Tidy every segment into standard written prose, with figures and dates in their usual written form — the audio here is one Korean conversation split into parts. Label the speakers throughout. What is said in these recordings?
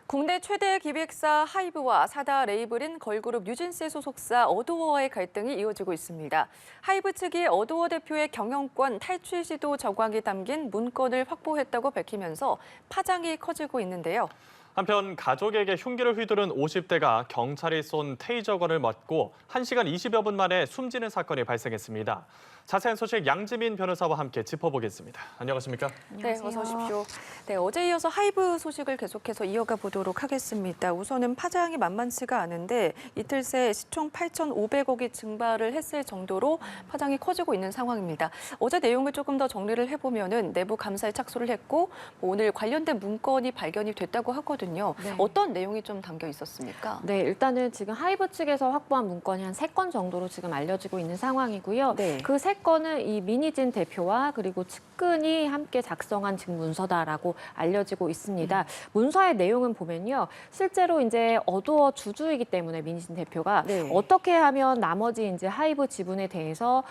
Speaker 1: 국내 최대 기획사 하이브와 사다 레이블인 걸그룹 뉴진스의 소속사 어도어와의 갈등이 이어지고 있습니다. 하이브 측이 어도어 대표의 경영권 탈취 시도 정황이 담긴 문건을 확보했다고 밝히면서 파장이 커지고 있는데요.
Speaker 2: 한편 가족에게 흉기를 휘두른 50대가 경찰이 쏜 테이저건을 맞고 1시간 20여 분 만에 숨지는 사건이 발생했습니다. 자세한 소식 양지민 변호사와 함께 짚어보겠습니다. 안녕하십니까?
Speaker 1: 네, 어서 오십시오. 네, 어제 이어서 하이브 소식을 계속해서 이어가 보도록 하겠습니다. 우선은 파장이 만만치가 않은데 이틀 새 시총 8,500억이 증발을 했을 정도로 파장이 커지고 있는 상황입니다. 어제 내용을 조금 더 정리를 해보면은 내부 감사에 착수를 했고 오늘 관련된 문건이 발견이 됐다고 하거든요.
Speaker 3: 네.
Speaker 1: 어떤 내용이 좀 담겨 있었습니까?
Speaker 3: 네, 일단은 지금 하이브 측에서 확보한 문건이 한 3건 정도로 지금 알려지고 있는 상황이고요.
Speaker 1: 네.
Speaker 3: 그 3건은 이 민희진 대표와 그리고 측근이 함께 작성한 지금 문서다라고 알려지고 있습니다. 문서의 내용은 보면요. 실제로 이제 어도어 주주이기 때문에 민희진 대표가
Speaker 1: 네.
Speaker 3: 어떻게 하면 나머지 이제 하이브 지분에 대해서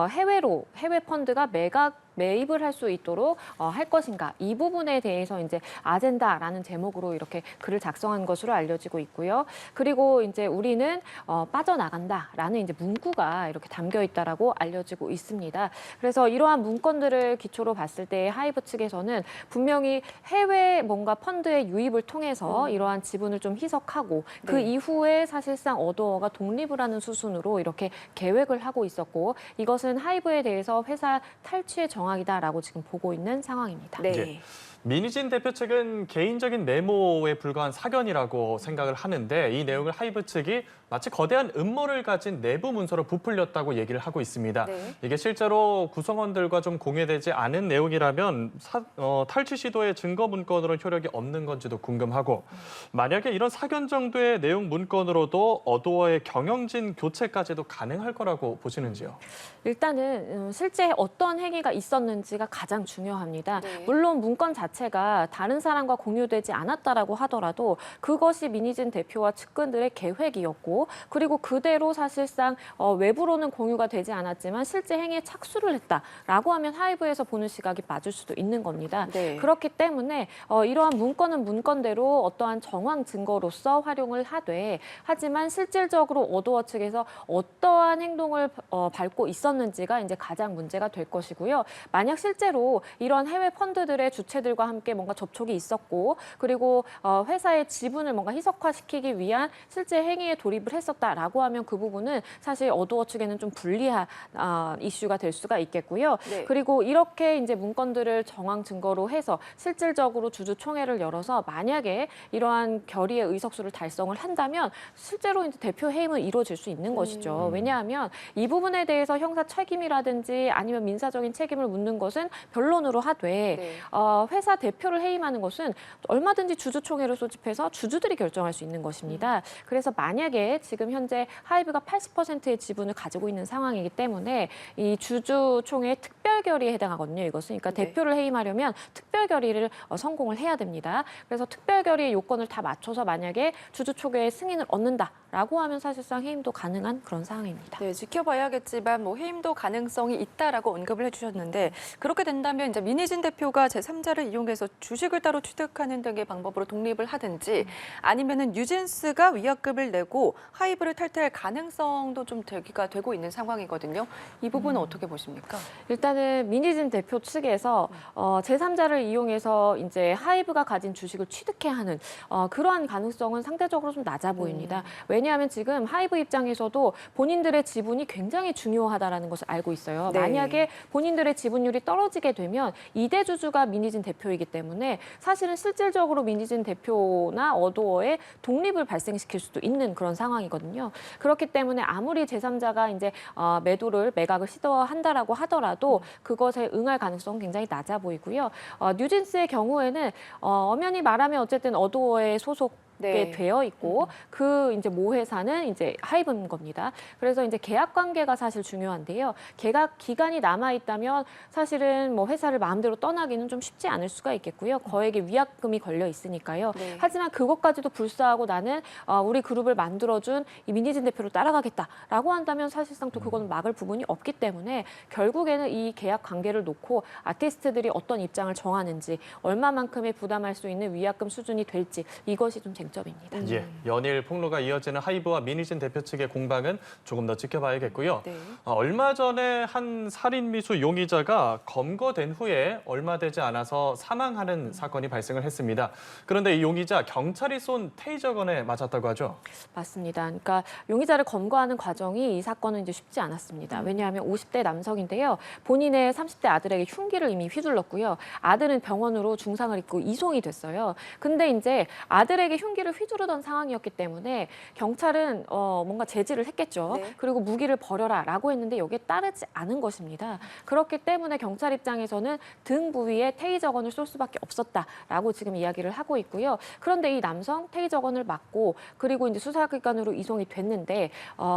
Speaker 3: 해외 펀드가 매입을 할 수 있도록 할 것인가 이 부분에 대해서 이제 아젠다라는 제목으로 이렇게 글을 작성한 것으로 알려지고 있고요. 그리고 이제 우리는 빠져나간다라는 이제 문구가 이렇게 담겨 있다라고 알려지고 있습니다. 그래서 이러한 문건들을 기초로 봤을 때 하이브 측에서는 분명히 해외 뭔가 펀드의 유입을 통해서 이러한 지분을 좀 희석하고 그
Speaker 1: 네.
Speaker 3: 이후에 사실상 어도어가 독립을 하는 수순으로 이렇게 계획을 하고 있었고 이것은 하이브에 대해서 회사 탈취의 정황이다라고 지금 보고 있는 상황입니다.
Speaker 1: 네.
Speaker 2: 예. 민희진 대표 측은 개인적인 메모에 불과한 사견이라고 생각을 하는데 이 내용을 하이브 측이 마치 거대한 음모를 가진 내부 문서로 부풀렸다고 얘기를 하고 있습니다.
Speaker 1: 네.
Speaker 2: 이게 실제로 구성원들과 좀 공유되지 않은 내용이라면 탈취 시도의 증거 문건으로 효력이 없는 건지도 궁금하고 만약에 이런 사견 정도의 내용 문건으로도 어도어의 경영진 교체까지도 가능할 거라고 보시는지요?
Speaker 3: 일단은 실제 어떤 행위가 있었는지가 가장 중요합니다.
Speaker 1: 네.
Speaker 3: 물론 문건 자체가 다른 사람과 공유되지 않았다라고 하더라도 그것이 민희진 대표와 측근들의 계획이었고 그리고 그대로 사실상 외부로는 공유가 되지 않았지만 실제 행위에 착수를 했다라고 하면 하이브에서 보는 시각이 맞을 수도 있는 겁니다.
Speaker 1: 네.
Speaker 3: 그렇기 때문에 이러한 문건은 문건대로 어떠한 정황 증거로서 활용을 하되 하지만 실질적으로 어도어 측에서 어떠한 행동을 밟고 있었는지가 이제 가장 문제가 될 것이고요. 만약 실제로 이런 해외 펀드들의 주체들과 함께 뭔가 접촉이 있었고 그리고 회사의 지분을 뭔가 희석화시키기 위한 실제 행위에 돌입을 했었다라고 하면 그 부분은 사실 어도어 측에는 좀 불리한 이슈가 될 수가 있겠고요.
Speaker 1: 네.
Speaker 3: 그리고 이렇게 이제 문건들을 정황 증거로 해서 실질적으로 주주총회를 열어서 만약에 이러한 결의의 의석수를 달성을 한다면 실제로 이제 대표 해임은 이루어질 수 있는 것이죠. 왜냐하면 이 부분에 대해서 형사 책임이라든지 아니면 민사적인 책임을 묻는 것은 변론으로 하되
Speaker 1: 네.
Speaker 3: 회사 대표를 해임하는 것은 얼마든지 주주총회를 소집해서 주주들이 결정할 수 있는 것입니다. 그래서 만약에 지금 현재 하이브가 80%의 지분을 가지고 있는 상황이기 때문에 이 주주총회 특별 결의에 해당하거든요. 이것은 그러니까
Speaker 1: 네.
Speaker 3: 대표를 해임하려면 특별 결의를 성공을 해야 됩니다. 그래서 특별 결의의 요건을 다 맞춰서 만약에 주주총회의 승인을 얻는다라고 하면 사실상 해임도 가능한 그런 상황입니다.
Speaker 1: 네, 지켜봐야겠지만 뭐 해임도 가능성이 있다라고 언급을 해주셨는데 그렇게 된다면 이제 민희진 대표가 제3자를 이용해서 주식을 따로 취득하는 등의 방법으로 독립을 하든지 아니면은 뉴진스가 위약금을 내고 하이브를 탈퇴할 가능성도 좀 대기가 되고 있는 상황이거든요. 이 부분은 어떻게 보십니까?
Speaker 3: 일단은 민희진 대표 측에서 제3자를 이용해서 이제 하이브가 가진 주식을 취득해야 하는 그러한 가능성은 상대적으로 좀 낮아 보입니다. 왜냐하면 지금 하이브 입장에서도 본인들의 지분이 굉장히 중요하다라는 것을 알고 있어요.
Speaker 1: 네.
Speaker 3: 만약에 본인들의 지분율이 떨어지게 되면 2대 주주가 민희진 대표이기 때문에 사실은 실질적으로 민희진 대표나 어도어의 독립을 발생시킬 수도 있는 그런 상황이거든요. 그렇기 때문에 아무리 제3자가 이제 매각을 시도한다라고 하더라도 그것에 응할 가능성은 굉장히 낮아 보이고요. 뉴진스의 경우에는 엄연히 말하면 어쨌든 어도어의 소속
Speaker 1: 네.
Speaker 3: 되어 있고 그 이제 모 회사는 이제 하이브인 겁니다. 그래서 이제 계약 관계가 사실 중요한데요. 계약 기간이 남아 있다면 사실은 뭐 회사를 마음대로 떠나기는 좀 쉽지 않을 수가 있겠고요. 거액의 위약금이 걸려 있으니까요.
Speaker 1: 네.
Speaker 3: 하지만 그것까지도 불사하고 나는 우리 그룹을 만들어준 이 민희진 대표를 따라가겠다라고 한다면 사실상 또 그거는 막을 부분이 없기 때문에 결국에는 이 계약 관계를 놓고 아티스트들이 어떤 입장을 정하는지 얼마만큼의 부담할 수 있는 위약금 수준이 될지 이것이 좀 쟁점입니다.
Speaker 2: 예, 연일 폭로가 이어지는 하이브와 민희진 대표 측의 공방은 조금 더 지켜봐야겠고요.
Speaker 1: 네.
Speaker 2: 얼마 전에 한 살인미수 용의자가 검거된 후에 얼마 되지 않아서 사망하는 사건이 발생을 했습니다. 그런데 이 용의자 경찰이 쏜 테이저건에 맞았다고 하죠.
Speaker 3: 맞습니다. 그러니까 용의자를 검거하는 과정이 이 사건은 이제 쉽지 않았습니다. 왜냐하면 50대 남성인데요. 본인의 30대 아들에게 흉기를 이미 휘둘렀고요. 아들은 병원으로 중상을 입고 이송이 됐어요. 근데 이제 아들에게 흉기를 휘두르던 상황이었기 때문에 경찰은 뭔가 제지를 했겠죠.
Speaker 1: 네.
Speaker 3: 그리고 무기를 버려라라고 했는데 여기에 따르지 않은 것입니다. 그렇기 때문에 경찰 입장에서는 등 부위에 테이저건을 쏠 수밖에 없었다라고 지금 이야기를 하고 있고요. 그런데 이 남성 테이저건을 맞고 그리고 이제 수사기관으로 이송이 됐는데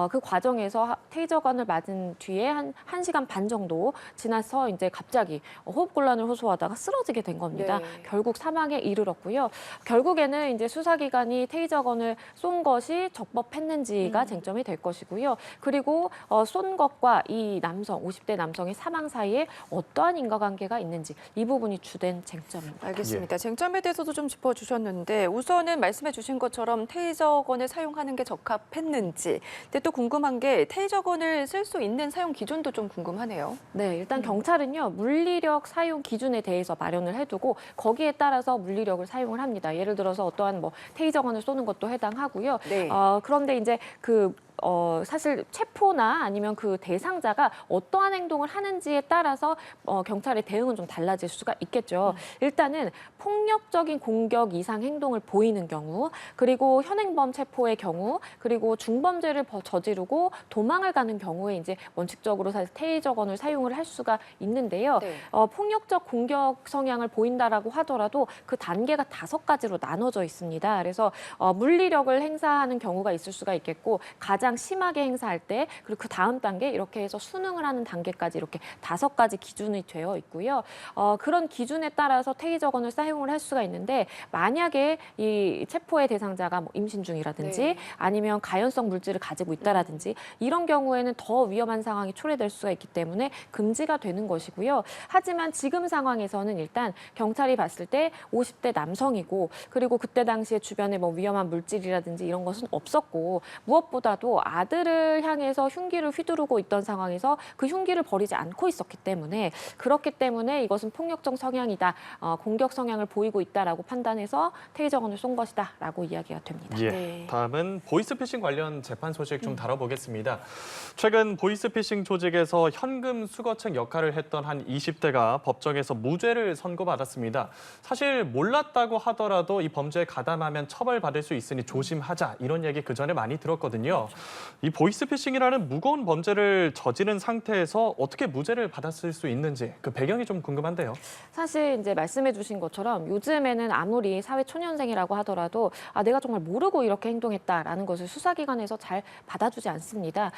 Speaker 3: 그 과정에서 테이저건을 맞은 뒤에 한 1시간 반 정도 지나서 이제 갑자기 호흡곤란을 호소하다가 쓰러지게 된 겁니다.
Speaker 1: 네.
Speaker 3: 결국 사망에 이르렀고요. 결국에는 이제 수사기관이 테이저건을 쏜 것이 적법했는지가 쟁점이 될 것이고요. 그리고 쏜 것과 이 남성, 50대 남성의 사망 사이에 어떠한 인과관계가 있는지 이 부분이 주된 쟁점입니다.
Speaker 1: 알겠습니다. 쟁점에 대해서도 좀 짚어주셨는데 우선은 말씀해 주신 것처럼 테이저건을 사용하는 게 적합했는지 근데 또 궁금한 게 테이저건을 쓸 수 있는 사용 기준도 좀 궁금하네요.
Speaker 3: 네, 일단 경찰은요, 물리력 사용 기준에 대해서 마련을 해두고 거기에 따라서 물리력을 사용을 합니다. 예를 들어서 어떠한 뭐 테이저건을 쏘는 것도 해당하고요.
Speaker 1: 네.
Speaker 3: 그런데 이제 사실 체포나 아니면 그 대상자가 어떠한 행동을 하는지에 따라서 경찰의 대응은 좀 달라질 수가 있겠죠. 일단은 폭력적인 공격 이상 행동을 보이는 경우, 그리고 현행범 체포의 경우, 그리고 중범죄를 저지르고 도망을 가는 경우에 이제 원칙적으로 사실 테이저건을 사용을 할 수가 있는데요.
Speaker 1: 네.
Speaker 3: 폭력적 공격 성향을 보인다라고 하더라도 그 단계가 5가지로 나눠져 있습니다. 그래서 물리력을 행사하는 경우가 있을 수가 있겠고 가장 심하게 행사할 때 그리고 그 다음 단계 이렇게 해서 수능을 하는 단계까지 이렇게 5가지 기준이 되어 있고요. 그런 기준에 따라서 테이저건을 사용을 할 수가 있는데 만약에 이 체포의 대상자가 뭐 임신 중이라든지
Speaker 1: 네.
Speaker 3: 아니면 가연성 물질을 가지고 있다라든지 이런 경우에는 더 위험한 상황이 초래될 수가 있기 때문에 금지가 되는 것이고요. 하지만 지금 상황에서는 일단 경찰이 봤을 때 50대 남성이고 그리고 그때 당시에 주변에 뭐 위험한 물질이라든지 이런 것은 없었고 무엇보다도 아들을 향해서 흉기를 휘두르고 있던 상황에서 그 흉기를 버리지 않고 있었기 때문에 그렇기 때문에 이것은 폭력적 성향이다, 공격 성향을 보이고 있다라고 판단해서 테이저건을 쏜 것이다라고 이야기가 됩니다.
Speaker 2: 예,
Speaker 1: 네.
Speaker 2: 다음은 보이스피싱 관련 재판 소식 좀 다뤄보겠습니다. 최근 보이스피싱 조직에서 현금 수거책 역할을 했던 한 20대가 법정에서 무죄를 선고받았습니다. 사실 몰랐다고 하더라도 이 범죄에 가담하면 처벌받을 수 있으니 조심하자 이런 얘기 그 전에 많이 들었거든요. 이 보이스피싱이라는 무거운 범죄를 저지른 상태에서 어떻게 무죄를 받았을 수 있는지 그 배경이 좀 궁금한데요.
Speaker 3: 사실 이제 말씀해주신 것처럼 요즘에는 아무리 사회 초년생이라고 하더라도 내가 정말 모르고 이렇게 행동했다라는 것을 수사기관에서 잘 받아주지 않습니다.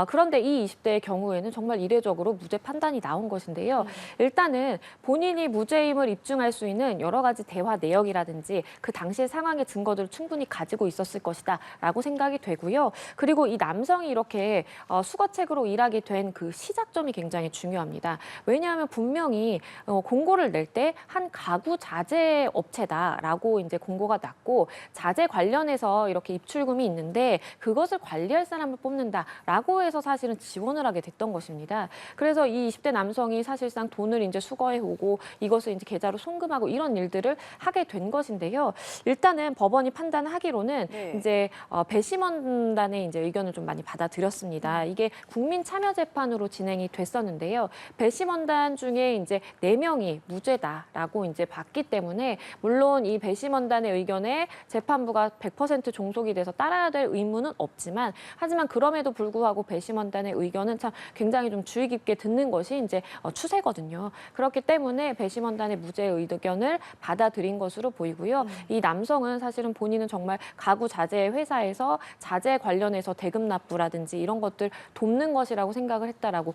Speaker 3: 그런데 이 20대의 경우에는 정말 이례적으로 무죄 판단이 나온 것인데요. 일단은 본인이 무죄임을 입증할 수 있는 여러 가지 대화 내역이라든지 그 당시의 상황의 증거들을 충분히 가지고 있었을 것이다라고 생각이 되고요. 그리고 이 남성이 이렇게 수거책으로 일하게 된 그 시작점이 굉장히 중요합니다. 왜냐하면 분명히 공고를 낼 때 한 가구 자재 업체다라고 이제 공고가 났고 자재 관련해서 이렇게 입출금이 있는데 그것을 관리할 사람을 뽑는다라고 해서 사실은 지원을 하게 됐던 것입니다. 그래서 이 20대 남성이 사실상 돈을 이제 수거해 오고 이것을 이제 계좌로 송금하고 이런 일들을 하게 된 것인데요. 일단은 법원이 판단하기로는
Speaker 1: 네.
Speaker 3: 이제 배심원단의 이제 의견을 좀 많이 받아들였습니다. 이게 국민참여재판으로 진행이 됐었는데요. 배심원단 중에 이제 4명이 무죄다라고 이제 봤기 때문에 물론 이 배심원단의 의견에 재판부가 100% 종속이 돼서 따라야 될 의무는 없지만 하지만 그럼에도 불구하고 배심원단의 의견은 참 굉장히 좀 주의 깊게 듣는 것이 이제 추세거든요. 그렇기 때문에 배심원단의 무죄 의견을 받아들인 것으로 보이고요. 이 남성은 사실은 본인은 정말 가구 자재 회사에서 자재 관련해서 대금 납부라든지 이런 것들 돕는 것이라고 생각을 했다라고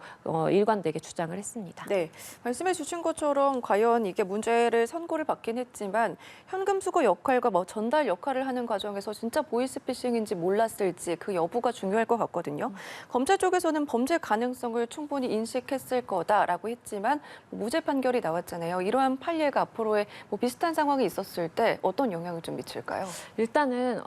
Speaker 3: 일관되게 주장을 했습니다.
Speaker 1: 네, 말씀해 주신 것처럼 과연 이게 문제를 선고를 받긴 했지만 현금 수거 역할과 뭐 전달 역할을 하는 과정에서 진짜 보이스피싱인지 몰랐을지 그 여부가 중요할 것 같거든요. 검찰 쪽에서는 범죄 가능성을 충분히 인식했을 거다라고 했지만 무죄 판결이 나왔잖아요. 이러한 판례가 앞으로의 뭐 비슷한 상황이 있었을 때 어떤 영향을 좀 미칠까요?
Speaker 3: 일단은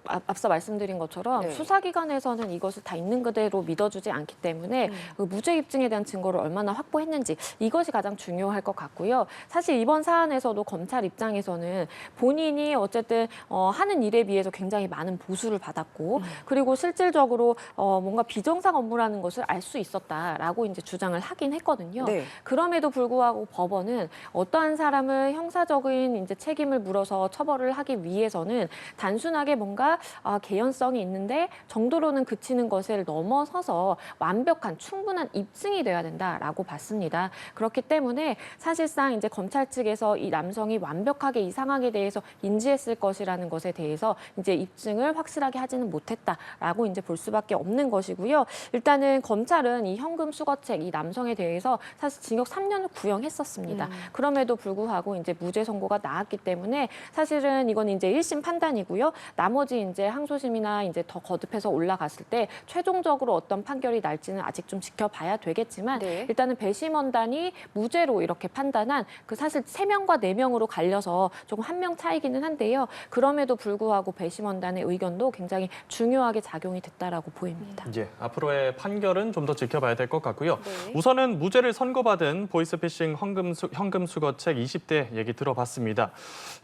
Speaker 3: 앞서 말씀드린 것처럼
Speaker 1: 네.
Speaker 3: 수사기관에서는 이것을 다 있는 그대로 믿어주지 않기 때문에 그 무죄 입증에 대한 증거를 얼마나 확보했는지 이것이 가장 중요할 것 같고요. 사실 이번 사안에서도 검찰 입장에서는 본인이 어쨌든 하는 일에 비해서 굉장히 많은 보수를 받았고 그리고 실질적으로 뭔가 비정상 업무라는 것을 알 수 있었다라고 이제 주장을 하긴 했거든요.
Speaker 1: 네.
Speaker 3: 그럼에도 불구하고 법원은 어떠한 사람을 형사적인 이제 책임을 물어서 처벌을 하기 위해서는 단순하게 뭔가 개연성이 있는데 정도로는 그치는 것을 넘어서서 완벽한 충분한 입증이 돼야 된다라고 봤습니다. 그렇기 때문에 사실상 이제 검찰 측에서 이 남성이 완벽하게 이 상황에 대해서 인지했을 것이라는 것에 대해서 이제 입증을 확실하게 하지는 못했다라고 이제 볼 수밖에 없는 것이고요. 일단은 검찰은 이 현금 수거책 이 남성에 대해서 사실 징역 3년을 구형했었습니다. 그럼에도 불구하고 이제 무죄 선고가 나왔기 때문에 사실은 이건 이제 1심 판단이고요. 나머지 이제 항소심이나 이제 더 거듭해서 올라갔을 때 최종적으로 어떤 판결이 날지는 아직 좀 지켜봐야 되겠지만
Speaker 1: 네.
Speaker 3: 일단은 배심원단이 무죄로 이렇게 판단한 그 사실 3명과 4명으로 갈려서 조금 한 명 차이기는 한데요. 그럼에도 불구하고 배심원단의 의견도 굉장히 중요하게 작용이 됐다라고 보입니다.
Speaker 2: 예, 앞으로의 판결은 좀 더 지켜봐야 될 것 같고요.
Speaker 1: 네.
Speaker 2: 우선은 무죄를 선고받은 보이스피싱 현금 수거책 20대 얘기 들어봤습니다.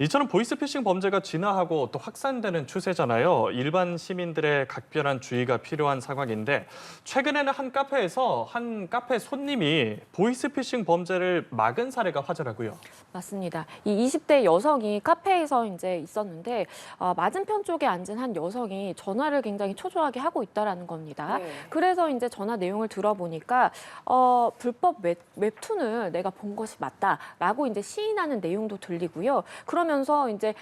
Speaker 2: 이처럼 보이스피싱 범죄가 진화하고 또 확산되는 추세잖아요. 일반 시민들의 각별한 주의가 필요한 상황인데 최근에는 한 카페 손님이 보이스피싱 범죄를 막은 사례가 화제라고요.
Speaker 3: 맞습니다. 이 20대 여성이 카페에서 이제 있었는데 맞은편 쪽에 앉은 한 여성이 전화를 굉장히 초조하게 하고 있다라는 겁니다.
Speaker 1: 네.
Speaker 3: 그래서 이제 전화 내용을 들어보니까 불법 웹툰을 내가 본 것이 맞다라고 이제 시인하는 내용도 들리고요. 그러면서 이제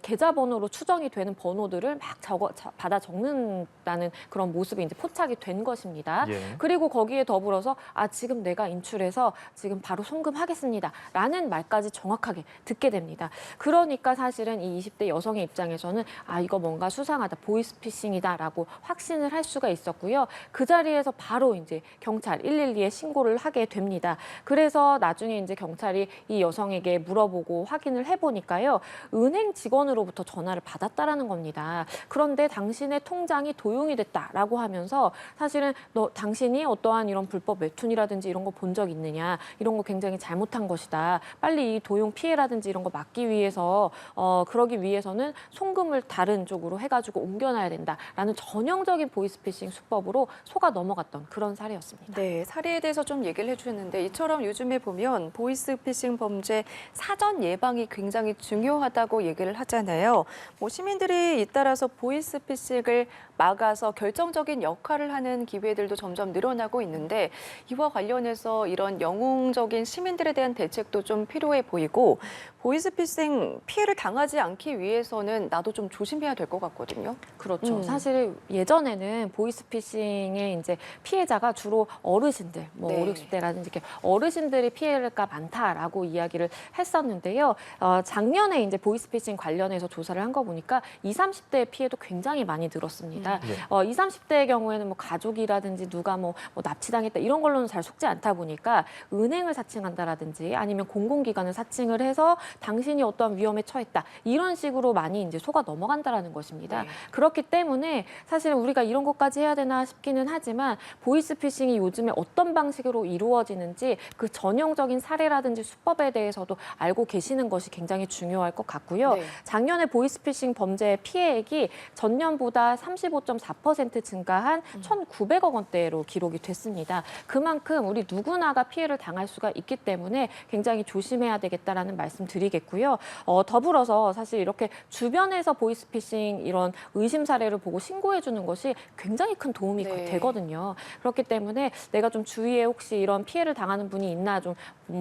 Speaker 3: 계좌번호로 추정이 되는 번호들을 막 받아 적는다는 그런 모습이 이제 포착이 된 것입니다.
Speaker 2: 예.
Speaker 3: 그리고 거기에 더불어서 지금 내가 인출해서 지금 바로 송금하겠습니다라는 말까지 정확하게 듣게 됩니다. 그러니까 사실은 이 20대 여성의 입장에서는 이거 뭔가 수상하다, 보이스피싱이다라고 확신을 할 수가 있었고요. 그 자리에서 바로 이제 경찰 112에 신고를 하게 됩니다. 그래서 나중에 이제 경찰이 이 여성에게 물어보고 확인을 해보니까요. 은행 직원으로부터 전화를 받았다라는 겁니다. 그런데 당신의 통장이 도용이 됐다라고 하면서 사실은 당신이 어떠한 이런 불법 웹툰이라든지 이런 거 본 적 있느냐, 이런 거 굉장히 잘못한 것이다. 빨리 이 도용 피해라든지 이런 거 막기 위해서 그러기 위해서는 송금을 다른 쪽으로 해가지고 옮겨놔야 된다라는 전형적인 보이스피싱 수법으로 속아 넘어갔던 그런 사례였습니다.
Speaker 1: 네, 사례에 대해서 좀 얘기를 해주셨는데 이처럼 요즘에 보면 보이스피싱 범죄 사전 예방이 굉장히 중요하다고 얘기를 하잖아요. 뭐 시민들이 잇따라서 보이스피싱을 막아서 결정적인 역할을 하는 기회들도 점점 늘어나고 있는데 이와 관련해서 이런 영웅적인 시민들에 대한 대책도 좀 필요해 보이고 보이스피싱 피해를 당하지 않기 위해서는 나도 좀 조심해야 될 것 같거든요.
Speaker 3: 그렇죠. 사실 예전에는 보이스피싱의 이제 피해자가 주로 어르신들, 뭐
Speaker 1: 네.
Speaker 3: 5, 60대라든지 이렇게 어르신들이 피해가 많다라고 이야기를 했었는데요. 작년에 이제 보이스피싱 관련해서 조사를 한 거 보니까 20, 30대의 피해도 굉장히 많이 늘었습니다. 20, 30대의 경우에는 뭐 가족이라든지 누가 뭐 납치당했다 이런 걸로는 잘 속지 않다 보니까 은행을 사칭한다라든지 아니면 공공기관을 사칭을 해서 당신이 어떠한 위험에 처했다 이런 식으로 많이 이제 속아 넘어간다라는 것입니다.
Speaker 1: 네.
Speaker 3: 그렇기 때문에 사실 우리가 이런 것까지 해야 되나 싶기는 하지만 보이스피싱이 요즘에 어떤 방식으로 이루어지는지 그 전형적인 사례라든지 수법에 대해서도 알고 계시는 것이 굉장히 중요할 것 같고요.
Speaker 1: 네.
Speaker 3: 작년에 보이스피싱 범죄 피해액이 전년보다 35.4% 증가한 1,900억 원대로 기록이 됐습니다. 그만큼 우리 누구나가 피해를 당할 수가 있기 때문에 굉장히 조심해야 되겠다라는 말씀 드리겠고요. 더불어서 사실 이렇게 주변에서 보이스피싱 이런 의심 사례를 보고 신고해 주는 것이 굉장히 큰 도움이
Speaker 1: 네.
Speaker 3: 되거든요. 그렇기 때문에 내가 좀 주위에 혹시 이런 피해를 당하는 분이 있나 좀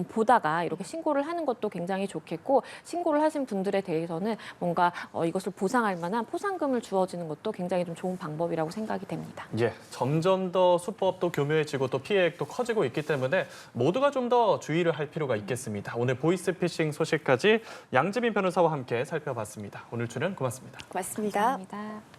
Speaker 3: 보다가 이렇게 신고를 하는 것도 굉장히 좋겠고, 신고를 하신 분들에 대해서는 뭔가 이것을 보상할 만한 포상금을 주어지는 것도 굉장히 좀 좋은 방법이라고 생각이 됩니다.
Speaker 2: 예, 점점 더 수법도 교묘해지고 또 피해액도 커지고 있기 때문에 모두가 좀 더 주의를 할 필요가 있겠습니다. 오늘 보이스피싱 소식까지 양지민 변호사와 함께 살펴봤습니다. 오늘 출연 고맙습니다.
Speaker 1: 고맙습니다.
Speaker 3: 감사합니다.